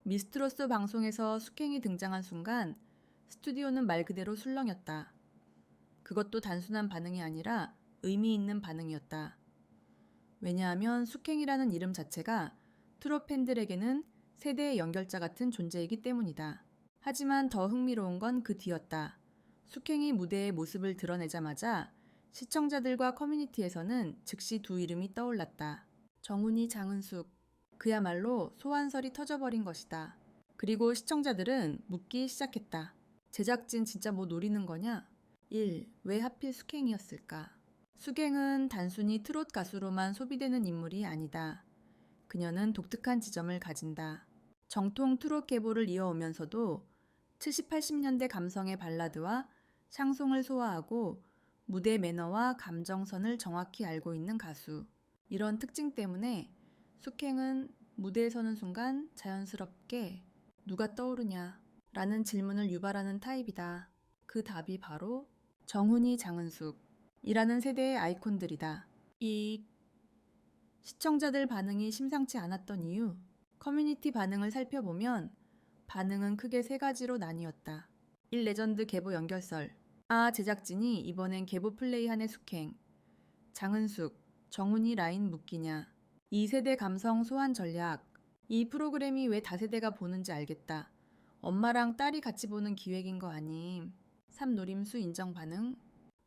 미스트로스 방송에서 숙행이 등장한 순간 스튜디오는 말 그대로 술렁였다. 그것도 단순한 반응이 아니라 의미 있는 반응이었다. 왜냐하면 숙행이라는 이름 자체가 트롯 팬들에게는 세대의 연결자 같은 존재이기 때문이다. 하지만 더 흥미로운 건 그 뒤였다. 숙행이 무대의 모습을 드러내자마자 시청자들과 커뮤니티에서는 즉시 두 이름이 떠올랐다. 정훈이, 장은숙. 그야말로 소환설이 터져버린 것이다. 그리고 시청자들은 묻기 시작했다. 제작진 진짜 뭐 노리는 거냐? 1. 왜 하필 숙행이었을까? 숙행은 단순히 트롯 가수로만 소비되는 인물이 아니다. 그녀는 독특한 지점을 가진다. 정통 트롯 계보를 이어오면서도 70, 80년대 감성의 발라드와 샹송을 소화하고 무대 매너와 감정선을 정확히 알고 있는 가수. 이런 특징 때문에 숙행은 무대에 서는 순간 자연스럽게 누가 떠오르냐 라는 질문을 유발하는 타입이다. 그 답이 바로 정훈이, 장은숙 이라는 세대의 아이콘들이다. 이 시청자들 반응이 심상치 않았던 이유, 커뮤니티 반응을 살펴보면 반응은 크게 세 가지로 나뉘었다. 1. 레전드 계보 연결설. 제작진이 이번엔 계보 플레이하네 숙행. 장은숙, 정훈이 라인 묶이냐. 2. 세대 감성 소환 전략. 이 프로그램이 왜 다세대가 보는지 알겠다. 엄마랑 딸이 같이 보는 기획인 거 아님. 3. 노림수 인정 반응.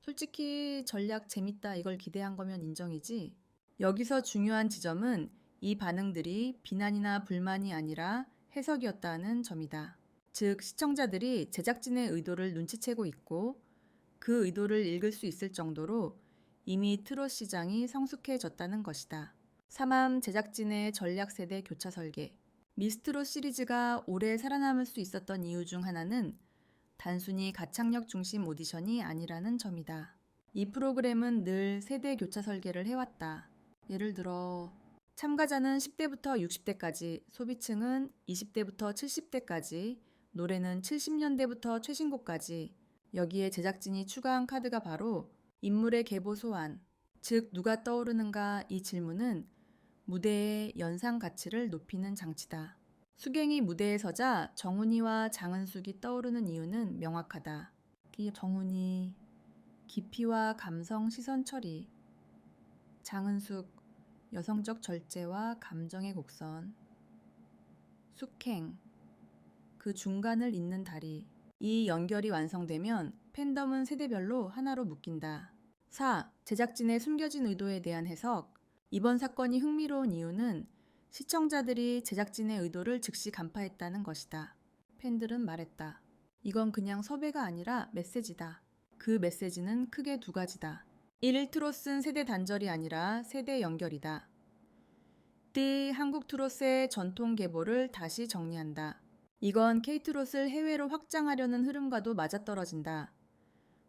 솔직히 전략 재밌다 이걸 기대한 거면 인정이지. 여기서 중요한 지점은 이 반응들이 비난이나 불만이 아니라 해석이었다는 점이다. 즉, 시청자들이 제작진의 의도를 눈치채고 있고 그 의도를 읽을 수 있을 정도로 이미 트롯 시장이 성숙해졌다는 것이다. 3. 제작진의 전략 세대 교차 설계. 미스트롯 시리즈가 오래 살아남을 수 있었던 이유 중 하나는 단순히 가창력 중심 오디션이 아니라는 점이다. 이 프로그램은 늘 세대 교차 설계를 해왔다. 예를 들어 참가자는 10대부터 60대까지, 소비층은 20대부터 70대까지, 노래는 70년대부터 최신곡까지. 여기에 제작진이 추가한 카드가 바로 인물의 계보 소환, 즉 누가 떠오르는가 이 질문은 무대의 연상 가치를 높이는 장치다. 숙행이 무대에 서자 정훈이와 장은숙이 떠오르는 이유는 명확하다. 정훈이, 깊이와 감성 시선 처리. 장은숙, 여성적 절제와 감정의 곡선. 숙행, 그 중간을 잇는 다리. 이 연결이 완성되면 팬덤은 세대별로 하나로 묶인다. 4. 제작진의 숨겨진 의도에 대한 해석. 이번 사건이 흥미로운 이유는 시청자들이 제작진의 의도를 즉시 간파했다는 것이다. 팬들은 말했다. 이건 그냥 섭외가 아니라 메시지다. 그 메시지는 크게 두 가지다. 1. 트롯은 세대 단절이 아니라 세대 연결이다. 한국 트롯의 전통 계보를 다시 정리한다. 이건 K트롯을 해외로 확장하려는 흐름과도 맞아떨어진다.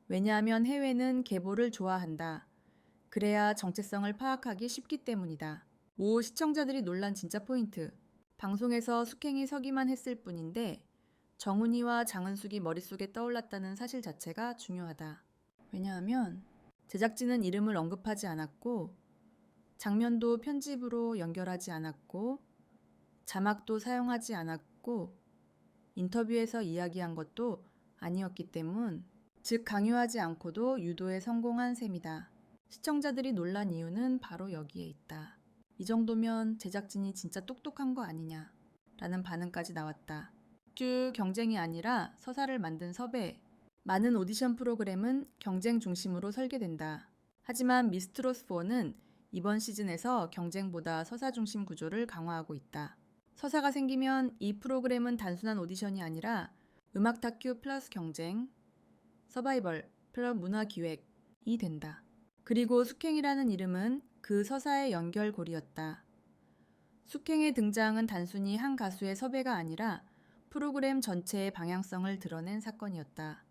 왜냐하면 해외는 계보를 좋아한다. 그래야 정체성을 파악하기 쉽기 때문이다. 5. 시청자들이 놀란 진짜 포인트. 방송에서 숙행이 서기만 했을 뿐인데 정훈이와 장은숙이 머릿속에 떠올랐다는 사실 자체가 중요하다. 왜냐하면 제작진은 이름을 언급하지 않았고 장면도 편집으로 연결하지 않았고 자막도 사용하지 않았고 인터뷰에서 이야기한 것도 아니었기 때문, 즉 강요하지 않고도 유도에 성공한 셈이다. 시청자들이 놀란 이유는 바로 여기에 있다. 이 정도면 제작진이 진짜 똑똑한 거 아니냐 라는 반응까지 나왔다. 경쟁이 아니라 서사를 만든 섭외. 많은 오디션 프로그램은 경쟁 중심으로 설계된다. 하지만 미스트롯4는 이번 시즌에서 경쟁보다 서사 중심 구조를 강화하고 있다. 서사가 생기면 이 프로그램은 단순한 오디션이 아니라 음악 다큐 플러스 경쟁, 서바이벌 플러스 문화 기획이 된다. 그리고 숙행이라는 이름은 그 서사의 연결고리였다. 숙행의 등장은 단순히 한 가수의 섭외가 아니라 프로그램 전체의 방향성을 드러낸 사건이었다.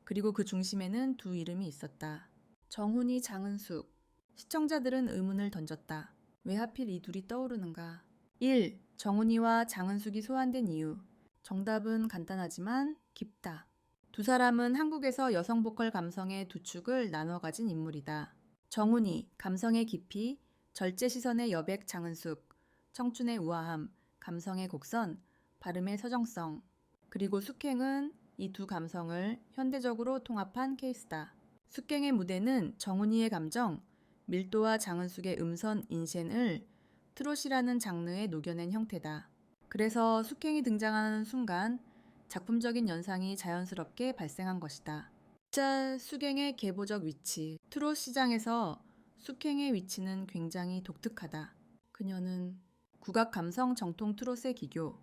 그리고 그 중심에는 두 이름이 있었다. 정훈이, 장은숙. 시청자들은 의문을 던졌다. 왜 하필 이 둘이 떠오르는가? 1. 정훈이와 장은숙이 소환된 이유. 정답은 간단하지만 깊다. 두 사람은 한국에서 여성 보컬 감성의 두 축을 나눠 가진 인물이다. 정훈이, 감성의 깊이, 절제 시선의 여백 장은숙, 청춘의 우아함, 감성의 곡선, 발음의 서정성, 그리고 숙행은 이 두 감성을 현대적으로 통합한 케이스다. 숙행의 무대는 정훈이의 감정, 밀도와 장은숙의 음선 인센을 트롯이라는 장르에 녹여낸 형태다. 그래서 숙행이 등장하는 순간 작품적인 연상이 자연스럽게 발생한 것이다. 자, 숙행의 계보적 위치. 트롯 시장에서 숙행의 위치는 굉장히 독특하다. 그녀는 국악 감성 정통 트롯의 기교,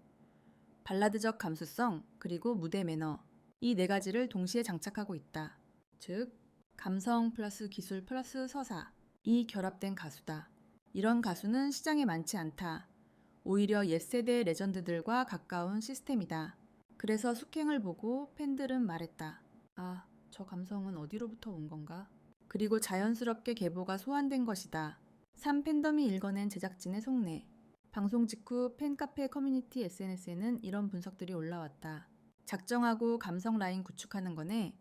발라드적 감수성, 그리고 무대 매너, 이 네 가지를 동시에 장착하고 있다. 즉, 감성 플러스 기술 플러스 서사, 이 결합된 가수다. 이런 가수는 시장에 많지 않다. 오히려 옛세대 레전드들과 가까운 시스템이다. 그래서 숙행을 보고 팬들은 말했다. 아, 저 감성은 어디로부터 온 건가? 그리고 자연스럽게 계보가 소환된 것이다. 3팬덤이 읽어낸 제작진의 속내. 방송 직후 팬카페 커뮤니티 SNS에는 이런 분석들이 올라왔다. 작정하고 감성 라인 구축하는 거네.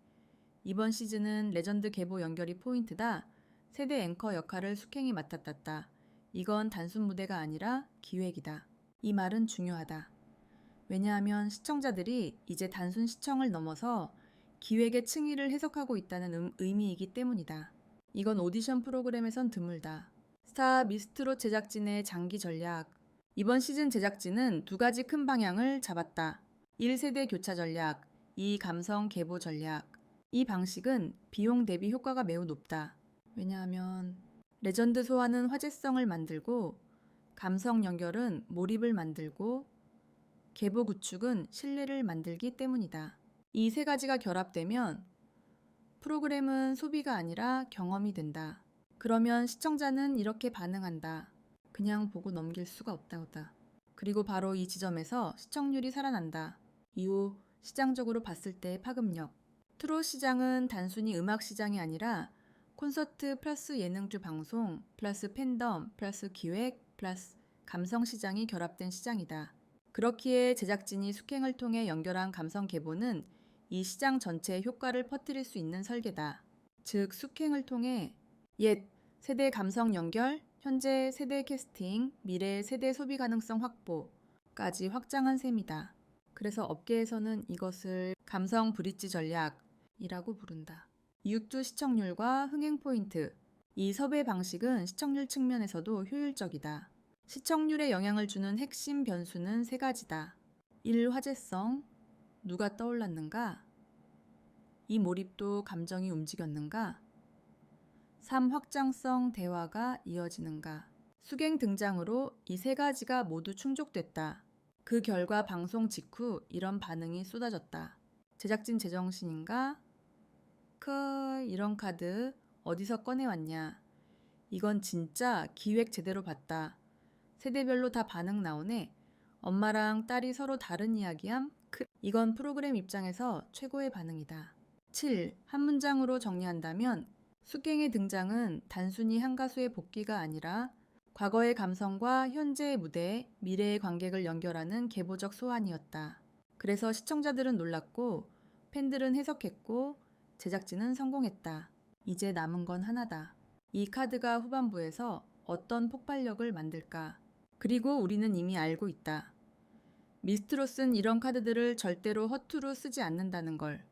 이번 시즌은 레전드 계보 연결이 포인트다. 세대 앵커 역할을 숙행이 맡았다. 이건 단순 무대가 아니라 기획이다. 이 말은 중요하다. 왜냐하면 시청자들이 이제 단순 시청을 넘어서 기획의 층위를 해석하고 있다는 의미이기 때문이다. 이건 오디션 프로그램에선 드물다. 스타 미스트롯 제작진의 장기 전략. 이번 시즌 제작진은 두 가지 큰 방향을 잡았다. 1세대 교차 전략, 2 감성 계보 전략. 이 방식은 비용 대비 효과가 매우 높다. 왜냐하면 레전드 소환은 화제성을 만들고 감성 연결은 몰입을 만들고 계보 구축은 신뢰를 만들기 때문이다. 이 세 가지가 결합되면 프로그램은 소비가 아니라 경험이 된다. 그러면 시청자는 이렇게 반응한다. 그냥 보고 넘길 수가 없다. 그리고 바로 이 지점에서 시청률이 살아난다. 이후 시장적으로 봤을 때의 파급력. 트롯 시장은 단순히 음악 시장이 아니라 콘서트 플러스 예능주 방송 플러스 팬덤 플러스 기획 플러스 감성 시장이 결합된 시장이다. 그렇기에 제작진이 숙행을 통해 연결한 감성 계보는 이 시장 전체에 효과를 퍼뜨릴 수 있는 설계다. 즉 숙행을 통해 옛 세대 감성 연결, 현재 세대 캐스팅, 미래 세대 소비 가능성 확보까지 확장한 셈이다. 그래서 업계에서는 이것을 감성 브릿지 전략이라고 부른다. 이육두 시청률과 흥행 포인트. 이 섭외 방식은 시청률 측면에서도 효율적이다. 시청률에 영향을 주는 핵심 변수는 세 가지다. 1. 화제성. 누가 떠올랐는가? 2. 몰입도 감정이 움직였는가? 3. 확장성 대화가 이어지는가? 숙행 등장으로 이 세 가지가 모두 충족됐다. 그 결과 방송 직후 이런 반응이 쏟아졌다. 제작진 제정신인가? 이런 카드 어디서 꺼내왔냐? 이건 진짜 기획 제대로 봤다. 세대별로 다 반응 나오네. 엄마랑 딸이 서로 다른 이야기함? 이건 프로그램 입장에서 최고의 반응이다. 7. 한 문장으로 정리한다면 숙행의 등장은 단순히 한 가수의 복귀가 아니라 과거의 감성과 현재의 무대, 미래의 관객을 연결하는 계보적 소환이었다. 그래서 시청자들은 놀랐고 팬들은 해석했고 제작진은 성공했다. 이제 남은 건 하나다. 이 카드가 후반부에서 어떤 폭발력을 만들까? 그리고 우리는 이미 알고 있다. 미스트롯은 이런 카드들을 절대로 허투루 쓰지 않는다는 걸.